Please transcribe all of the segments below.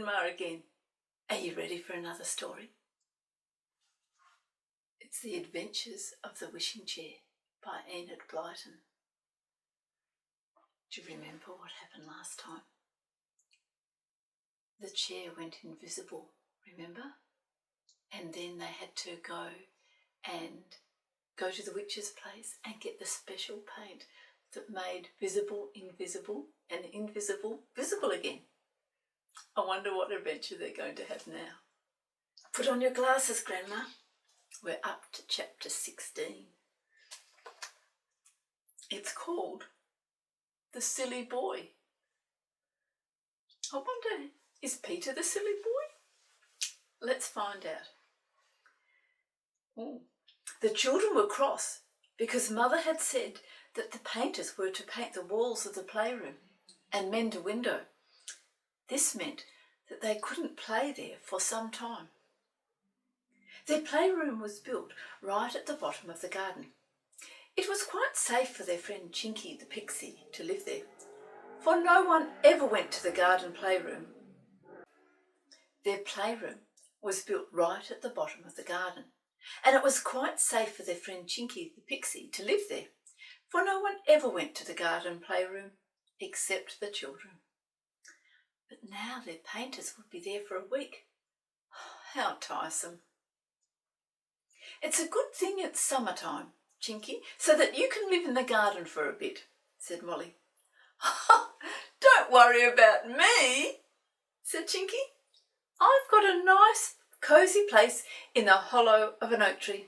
Grandma again. Are you ready for another story? It's The Adventures of the Wishing Chair by Enid Blyton. Do you remember what happened last time? The chair went invisible, remember? And then they had to go to the witch's place and get the special paint that made visible invisible and invisible visible again. I wonder what adventure they're going to have now. Put on your glasses, Grandma. We're up to chapter 16. It's called The Silly Boy. I wonder, is Peter the silly boy? Let's find out. Ooh. The children were cross because Mother had said that the painters were to paint the walls of the playroom and mend a window. This meant that they couldn't play there for some time. Their playroom was built right at the bottom of the garden. It was quite safe for their friend Chinky the pixie to live there, for no one ever went to the garden playroom. Their playroom was built right at the bottom of the garden, and it was quite safe for their friend Chinky the pixie to live there, for no one ever went to the garden playroom except the children. But now their painters would be there for a week. How tiresome. It's a good thing it's summertime, Chinky, so that you can live in the garden for a bit, said Mollie. Don't worry about me, said Chinky. I've got a nice, cosy place in the hollow of an oak tree.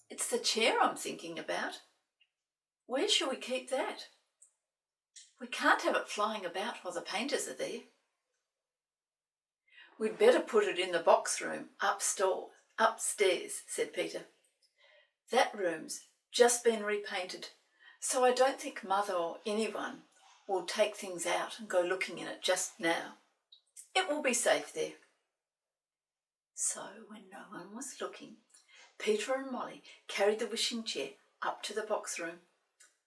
It's the chair I'm thinking about. Where shall we keep that? We can't have it flying about while the painters are there. We'd better put it in the box room upstairs, said Peter. That room's just been repainted, so I don't think Mother or anyone will take things out and go looking in it just now. It will be safe there. So when no one was looking, Peter and Mollie carried the wishing chair up to the box room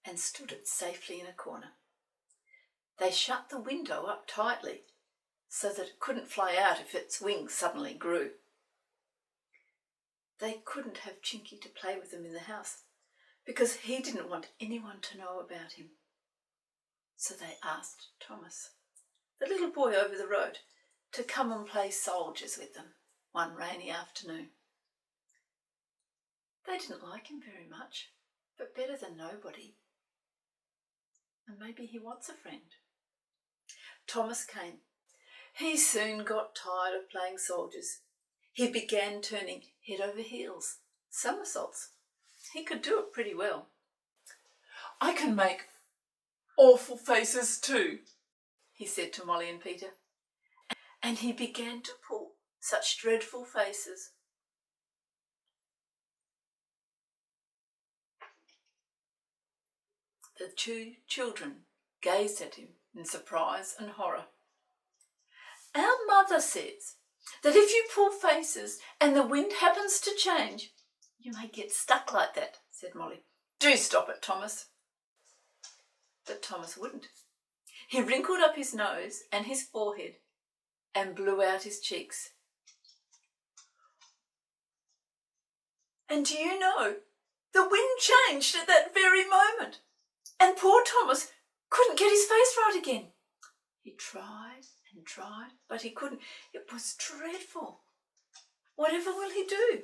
and stood it safely in a corner. They shut the window up tightly so that it couldn't fly out if its wings suddenly grew. They couldn't have Chinky to play with them in the house because he didn't want anyone to know about him. So they asked Thomas, the little boy over the road, to come and play soldiers with them one rainy afternoon. They didn't like him very much, but better than nobody. And maybe he wants a friend. Thomas came. He soon got tired of playing soldiers. He began turning head over heels, somersaults. He could do it pretty well. I can make awful faces too, he said to Mollie and Peter. And he began to pull such dreadful faces. The two children gazed at him in surprise and horror. Our mother says that if you pull faces and the wind happens to change, you may get stuck like that, said Mollie. Do stop it, Thomas. But Thomas wouldn't. He wrinkled up his nose and his forehead and blew out his cheeks. And do you know, the wind changed at that very moment, and poor Thomas couldn't get his face right again. He tried and tried, but he couldn't. It was dreadful. Whatever will he do?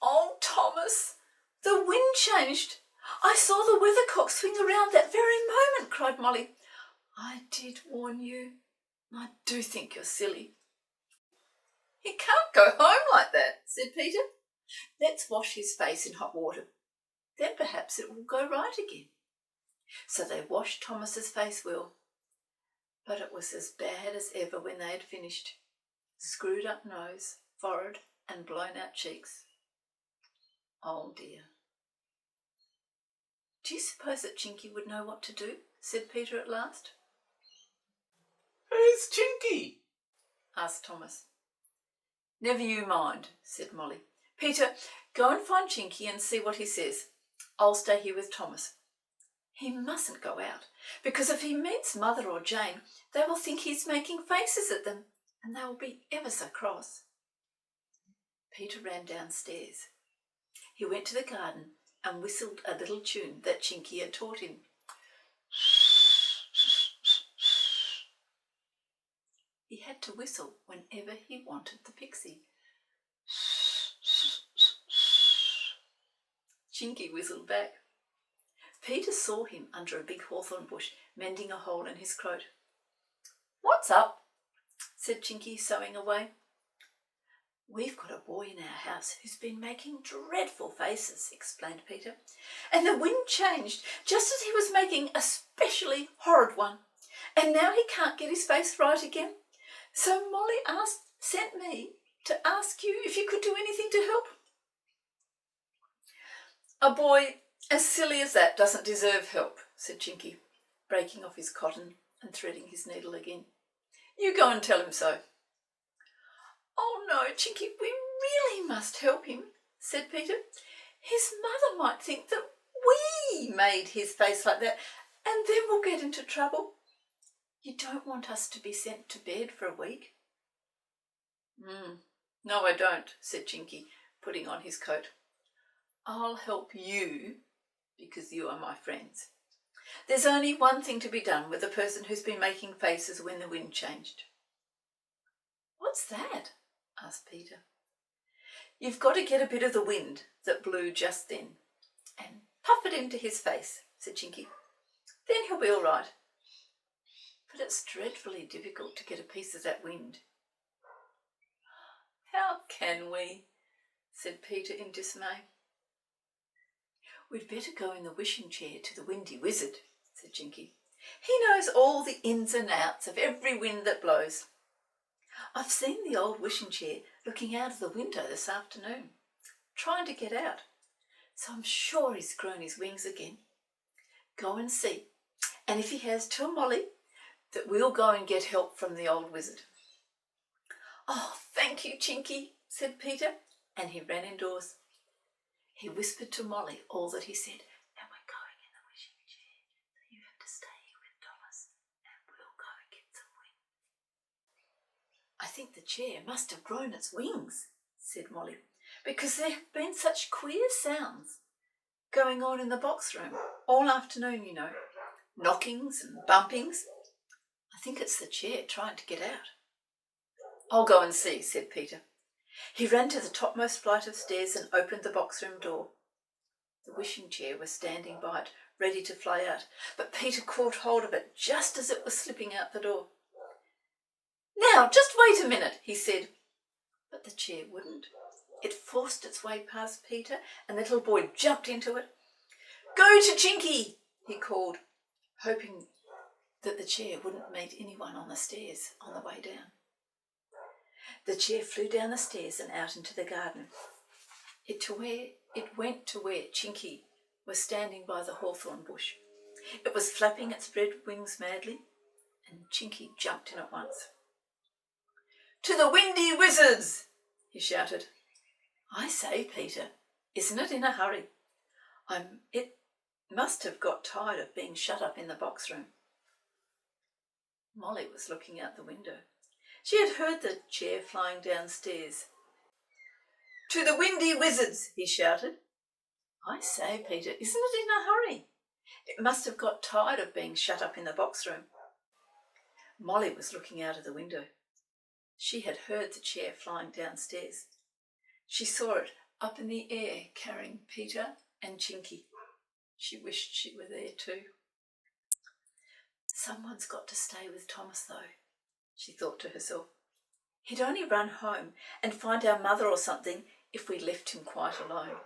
Oh, Thomas, the wind changed. I saw the weathercock swing around that very moment, cried Mollie. I did warn you. I do think you're silly. He can't go home like that, said Peter. Let's wash his face in hot water. Then perhaps it will go right again. So they washed Thomas's face well. But it was as bad as ever when they had finished. Screwed up nose, forehead and blown out cheeks. Oh dear. Do you suppose that Chinky would know what to do? Said Peter at last. Where's Chinky? Asked Thomas. Never you mind, said Mollie. Peter, go and find Chinky and see what he says. I'll stay here with Thomas. He mustn't go out, because if he meets Mother or Jane, they will think he's making faces at them, and they will be ever so cross. Peter ran downstairs. He went to the garden and whistled a little tune that Chinky had taught him. He had to whistle whenever he wanted the pixie. Chinky whistled back. Peter saw him under a big hawthorn bush, mending a hole in his coat. "What's up?" said Chinky, sewing away. "We've got a boy in our house who's been making dreadful faces," explained Peter. "And the wind changed just as he was making a specially horrid one. And now he can't get his face right again. So Mollie sent me to ask you if you could do anything to help." "A boy as silly as that doesn't deserve help," said Chinky, breaking off his cotton and threading his needle again. "You go and tell him so." "Oh no, Chinky, we really must help him," said Peter. "His mother might think that we made his face like that, and then we'll get into trouble. You don't want us to be sent to bed for a week?" "No, I don't," said Chinky, putting on his coat. "I'll help you because you are my friends. There's only one thing to be done with a person who's been making faces when the wind changed." "What's that?" asked Peter. "You've got to get a bit of the wind that blew just then and puff it into his face," said Chinky. "Then he'll be all right. But it's dreadfully difficult to get a piece of that wind." "How can we?" said Peter in dismay. "We'd better go in the wishing chair to the windy wizard," said Chinky. "He knows all the ins and outs of every wind that blows. I've seen the old wishing chair looking out of the window this afternoon, trying to get out, so I'm sure he's grown his wings again. Go and see, and if he has, tell Mollie that we'll go and get help from the old wizard." "Oh, thank you, Chinky," said Peter, and he ran indoors. He whispered to Mollie all that he said. "And we're going in the wishing chair, so you have to stay here with Thomas, and we'll go and get some wind." "I think the chair must have grown its wings," said Mollie, "because there have been such queer sounds going on in the box room all afternoon, you know, knockings and bumpings. I think it's the chair trying to get out." "I'll go and see," said Peter. He ran to the topmost flight of stairs and opened the box room door. The wishing chair was standing by it, ready to fly out, but Peter caught hold of it just as it was slipping out the door. "Now, just wait a minute," he said. But the chair wouldn't. It forced its way past Peter, and the little boy jumped into it. "Go to Chinky," he called, hoping that the chair wouldn't meet anyone on the stairs on the way down. The chair flew down the stairs and out into the garden. It went to where Chinky was standing by the hawthorn bush. It was flapping its red wings madly, and Chinky jumped in at once. "To the windy wizards!" he shouted. "I say, Peter, isn't it in a hurry? It must have got tired of being shut up in the box room." Mollie was looking out the window. She had heard the chair flying downstairs. "To the windy wizards!" he shouted. "I say, Peter, isn't it in a hurry? It must have got tired of being shut up in the box room." Mollie was looking out of the window. She had heard the chair flying downstairs. She saw it up in the air carrying Peter and Chinky. She wished she were there too. "Someone's got to stay with Thomas, though," she thought to herself. "He'd only run home and find our mother or something if we left him quite alone.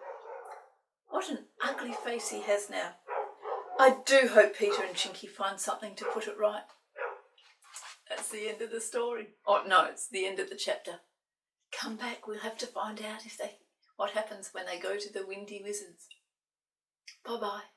What an ugly face he has now. I do hope Peter and Chinky find something to put it right." That's the end of the story. Oh, no, it's the end of the chapter. Come back, we'll have to find out what happens when they go to the windy wizards. Bye-bye.